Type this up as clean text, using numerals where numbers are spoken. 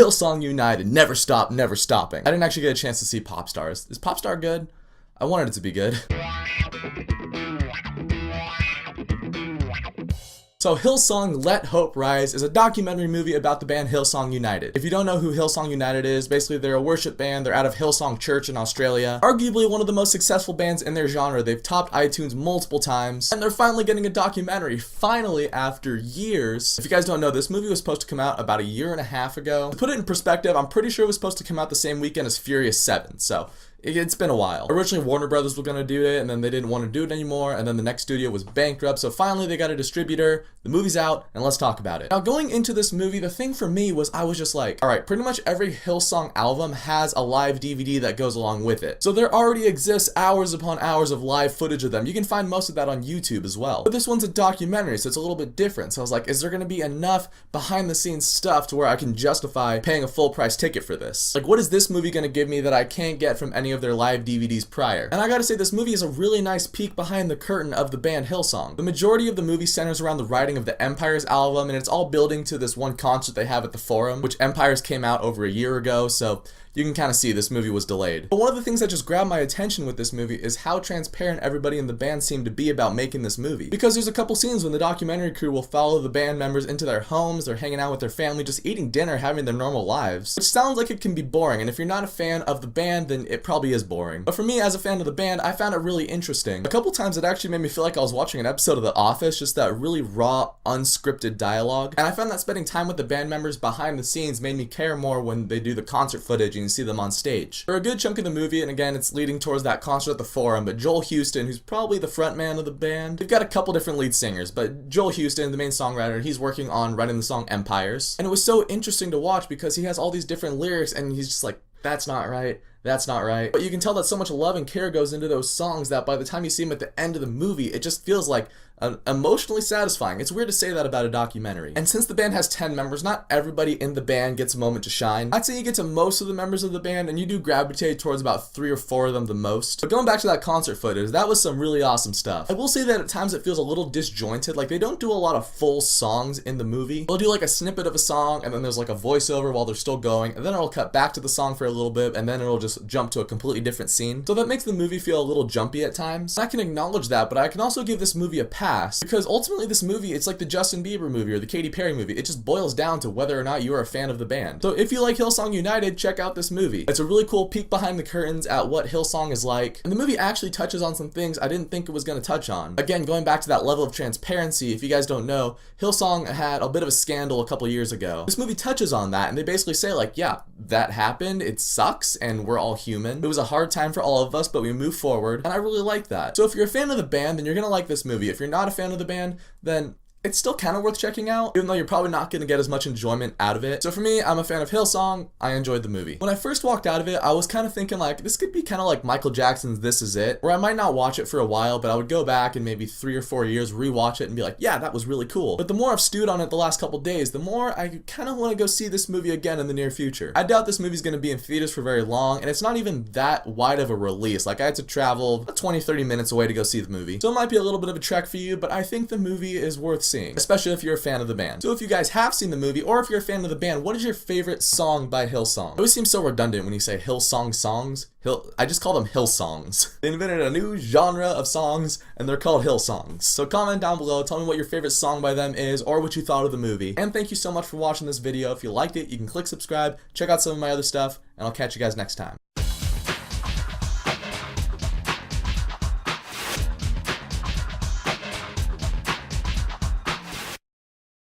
Hillsong United, never stop, never stopping. I didn't actually get a chance to see Popstars. Is Popstar good? I wanted it to be good. So Hillsong Let Hope Rise is a documentary movie about the band Hillsong United. If you don't know who Hillsong United is, basically they're a worship band. They're out of Hillsong Church in Australia. Arguably one of the most successful bands in their genre. They've topped iTunes multiple times, and they're finally getting a documentary, finally, after years. If you guys don't know, this movie was supposed to come out about a year and a half ago. To put it in perspective, I'm pretty sure it was supposed to come out the same weekend as Furious 7, so it's been a while. Originally, Warner Brothers were going to do it, and then they didn't want to do it anymore, and then the next studio was bankrupt, so finally they got a distributor, the movie's out, and let's talk about it. Now, going into this movie, the thing for me was I was just like, alright, pretty much every Hillsong album has a live DVD that goes along with it. So there already exists hours upon hours of live footage of them. You can find most of that on YouTube as well. But this one's a documentary, so it's a little bit different. So I was like, is there going to be enough behind-the-scenes stuff to where I can justify paying a full-price ticket for this? Like, what is this movie going to give me that I can't get from any of their live DVDs prior? And I gotta say, this movie is a really nice peek behind the curtain of the band Hillsong. The majority of the movie centers around the writing of the Empires album, and it's all building to this one concert they have at the Forum, which Empires came out over a year ago, so you can kind of see this movie was delayed. But one of the things that just grabbed my attention with this movie is how transparent everybody in the band seemed to be about making this movie. Because there's a couple scenes when the documentary crew will follow the band members into their homes, they're hanging out with their family, just eating dinner, having their normal lives. Which sounds like it can be boring, and if you're not a fan of the band, then it probably is boring. But for me, as a fan of the band, I found it really interesting. A couple times it actually made me feel like I was watching an episode of The Office, just that really raw, unscripted dialogue. And I found that spending time with the band members behind the scenes made me care more when they do the concert footage and you see them on stage. For a good chunk of the movie, and again, it's leading towards that concert at the Forum, but Joel Houston, who's probably the front man of the band, they've got a couple different lead singers, but Joel Houston, the main songwriter, he's working on writing the song Empires. And it was so interesting to watch because he has all these different lyrics and he's just like, that's not right. That's not right. But you can tell that so much love and care goes into those songs that by the time you see them at the end of the movie, it just feels like emotionally satisfying. It's weird to say that about a documentary. And since the band has 10 members, not everybody in the band gets a moment to shine. I'd say you get to most of the members of the band and you do gravitate towards about 3 or 4 of them the most. But going back to that concert footage, that was some really awesome stuff. I will say that at times it feels a little disjointed. Like, they don't do a lot of full songs in the movie. They'll do like a snippet of a song and then there's like a voiceover while they're still going, and then it'll cut back to the song for a little bit and then it'll just jump to a completely different scene. So that makes the movie feel a little jumpy at times. I can acknowledge that, but I can also give this movie a pass because ultimately this movie, it's like the Justin Bieber movie or the Katy Perry movie. It just boils down to whether or not you are a fan of the band. So if you like Hillsong United, check out this movie. It's a really cool peek behind the curtains at what Hillsong is like. And the movie actually touches on some things I didn't think it was going to touch on. Again, going back to that level of transparency, if you guys don't know, Hillsong had a bit of a scandal a couple years ago. This movie touches on that and they basically say like, yeah, that happened, it sucks, and we're all human. It was a hard time for all of us, but we move forward, and I really like that. So if you're a fan of the band, then you're gonna like this movie. If you're not a fan of the band, then it's still kind of worth checking out, even though you're probably not going to get as much enjoyment out of it. So for me, I'm a fan of Hillsong. I enjoyed the movie. When I first walked out of it, I was kind of thinking like, this could be kind of like Michael Jackson's This Is It, where I might not watch it for a while, but I would go back in maybe 3 or 4 years, rewatch it and be like, yeah, that was really cool. But the more I've stewed on it the last couple days, the more I kind of want to go see this movie again in the near future. I doubt this movie's going to be in theaters for very long, and it's not even that wide of a release. Like, I had to travel 20-30 minutes away to go see the movie. So it might be a little bit of a trek for you, but I think the movie is worth seeing, especially if you're a fan of the band. So if you guys have seen the movie, or if you're a fan of the band, what is your favorite song by Hillsong? It always seems so redundant when you say Hillsong songs. I just call them Hillsongs. They invented a new genre of songs, and they're called Hillsongs. So comment down below, tell me what your favorite song by them is, or what you thought of the movie. And thank you so much for watching this video. If you liked it, you can click subscribe, check out some of my other stuff, and I'll catch you guys next time.